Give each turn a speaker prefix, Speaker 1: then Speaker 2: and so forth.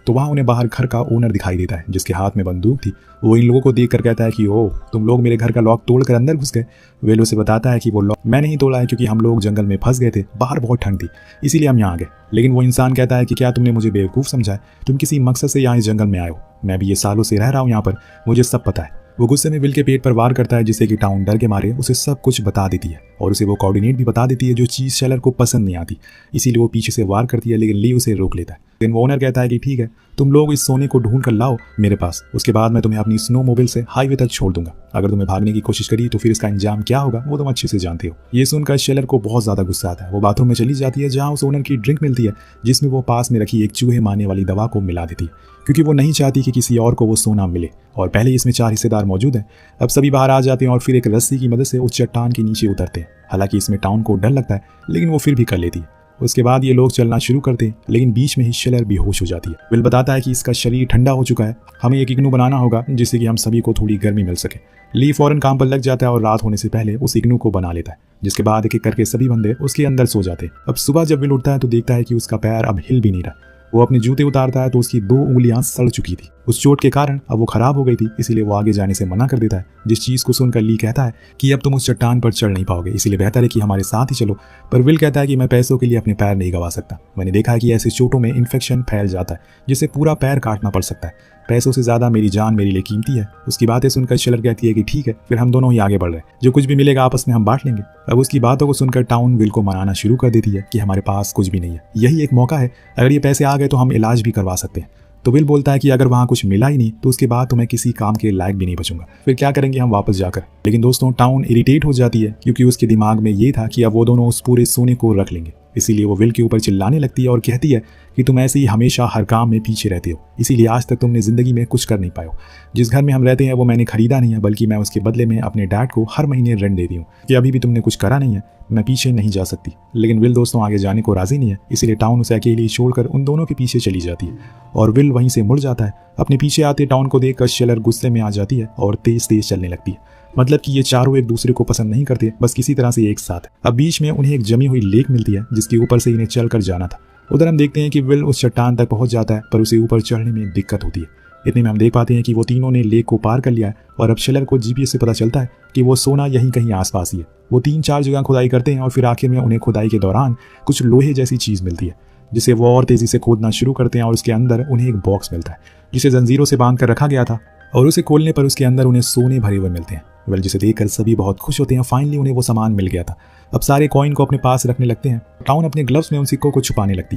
Speaker 1: तो वहाँ उन्हें बाहर घर का ओनर दिखाई देता है जिसके हाथ में बंदूक थी। वो इन लोगों को देख कर कहता है कि ओह, तुम लोग मेरे घर का लॉक तोड़ कर अंदर घुस गए। विल उसे बताता है कि वो लॉक मैं नहीं तोड़ा है, क्योंकि हम लोग जंगल में फंस गए थे, बाहर बहुत ठंड थी, इसीलिए हम यहाँ आ गए। लेकिन वो इंसान कहता है कि क्या तुमने मुझे बेवकूफ़ समझा है? तुम किसी मकसद से यहाँ इस जंगल में आए हो, मैं भी ये सालों से रह रहा हूँ यहाँ पर, मुझे सब पता है। वो गुस्से में विल के पेट पर वार करता है, जिससे कि टाउन डर के मारे उसे सब कुछ बता देती है और उसे वो कोऑर्डिनेट भी बता देती है जो चीज़ सेलर को पसंद नहीं आती। इसीलिए वो पीछे से वार करती है, लेकिन ली उसे रोक लेता है। लेकिन वो ओनर कहता है कि ठीक है, तुम लोग इस सोने को ढूंढ कर लाओ मेरे पास, उसके बाद मैं तुम्हें अपनी स्नो मोबाइल से हाईवे तक छोड़ दूंगा। अगर तुम्हें भागने की कोशिश करी तो फिर इसका अंजाम क्या होगा वो तुम अच्छे से जानते हो। ये सुनकर शेलर को बहुत ज़्यादा गुस्सा आता है। वो बाथरूम में चली जाती है जहाँ उस ओनर की ड्रिंक मिलती है, जिसमें वो पास में रखी एक चूहे मारने वाली दवा को मिला देती है, क्योंकि वो नहीं चाहती कि किसी और को वो सोना मिले। और पहले इसमें 4 हिस्सेदार मौजूद हैं। अब सभी बाहर आ जाते हैं और फिर एक रस्सी की मदद से उस चट्टान के नीचे उतरते हैं। हालांकि इसमें टाउन को डर लगता है, लेकिन वो फिर भी कर लेती है। उसके बाद ये लोग चलना शुरू करते हैं, लेकिन बीच में ही शेलर बेहोश हो जाती है। विल बताता है कि इसका शरीर ठंडा हो चुका है, हमें एक इग्नू बनाना होगा जिससे कि हम सभी को थोड़ी गर्मी मिल सके। ली फौरन काम पर लग जाता है और रात होने से पहले उस इग्नू को बना लेता है, जिसके बाद एक एक करके सभी बंदे उसके अंदर सो जाते हैं। अब सुबह जब विल उठता है तो देखता है कि उसका पैर अब हिल भी नहीं रहा। वो अपने जूते उतारता है तो उसकी 2 उंगलियां सड़ चुकी थी। उस चोट के कारण अब वो खराब हो गई थी, इसीलिए वो आगे जाने से मना कर देता है। जिस चीज़ को सुनकर ली कहता है कि अब तुम उस चट्टान पर चढ़ नहीं पाओगे, इसीलिए बेहतर है कि हमारे साथ ही चलो। पर विल कहता है कि मैं पैसों के लिए अपने पैर नहीं गंवा सकता। मैंने देखा है कि ऐसे चोटों में इन्फेक्शन फैल जाता है, जिससे पूरा पैर काटना पड़ सकता है। पैसों से ज़्यादा मेरी जान मेरे लिए कीमती है। उसकी बातें सुनकर शेलर कहती है कि ठीक है, फिर हम दोनों ही आगे बढ़ रहे हैं, जो कुछ भी मिलेगा आपस में हम बांट लेंगे। अब उसकी बातों को सुनकर टाउन विल को मनाना शुरू कर देती है कि हमारे पास कुछ भी नहीं है, यही एक मौका है, अगर ये पैसे आ गए तो हम इलाज भी करवा सकते हैं। तो विल बोलता है कि अगर वहाँ कुछ मिला ही नहीं तो उसके बाद तो मैं किसी काम के लायक भी नहीं बचूंगा, फिर क्या करेंगे हम वापस जाकर। लेकिन दोस्तों, टाउन इरिटेट हो जाती है, क्योंकि उसके दिमाग में ये था कि अब वो दोनों उस पूरे सोने को रख लेंगे। इसीलिए वो विल के ऊपर चिल्लाने लगती है और कहती है कि तुम ऐसे ही हमेशा हर काम में पीछे रहते हो, इसीलिए आज तक तुमने ज़िंदगी में कुछ कर नहीं पाए हो। जिस घर में हम रहते हैं वो मैंने खरीदा नहीं है, बल्कि मैं उसके बदले में अपने डैड को हर महीने रेंट देती हूँ कि अभी भी तुमने कुछ करा नहीं है, मैं पीछे नहीं जा सकती। लेकिन विल दोस्तों आगे जाने को राजी नहीं है, इसीलिए टाउन उसे अकेले छोड़कर उन दोनों के पीछे चली जाती है और विल वहीं से मुड़ जाता है। अपने पीछे आते टाउन को देखकर शेलर गुस्से में आ जाती है और तेज तेज चलने लगती है। मतलब कि ये चारों एक दूसरे को पसंद नहीं करते, बस किसी तरह से एक साथ। अब बीच में उन्हें एक जमी हुई लेक मिलती है जिसके ऊपर से इन्हें चलकर जाना था। उधर हम देखते हैं कि विल उस चट्टान तक पहुंच जाता है, पर उसे ऊपर चढ़ने में दिक्कत होती है। इतने में हम देख पाते हैं कि वो तीनों ने लेक को पार कर लिया है और अब शेलर को जीपीएस से पता चलता है कि वो सोना यहीं कहीं आसपास ही है। वो 3-4 जगह खुदाई करते हैं और फिर आखिर में उन्हें खुदाई के दौरान कुछ लोहे जैसी चीज़ मिलती है, जिसे वो और तेज़ी से खोदना शुरू करते हैं और उसके अंदर उन्हें एक बॉक्स मिलता है जिसे जंजीरों से बांध कर रखा गया था, और उसे खोलने पर उसके अंदर उन्हें सोने भरे हुए मिलते हैं। वेल, जिसे देखकर सभी बहुत खुश होते हैं, फाइनली उन्हें वो सामान मिल गया था। अब सारे कॉइन को अपने पास रखने लगते हैं। टाउन अपने ग्लव्स में उन सिक्कों को छुपाने लगती है।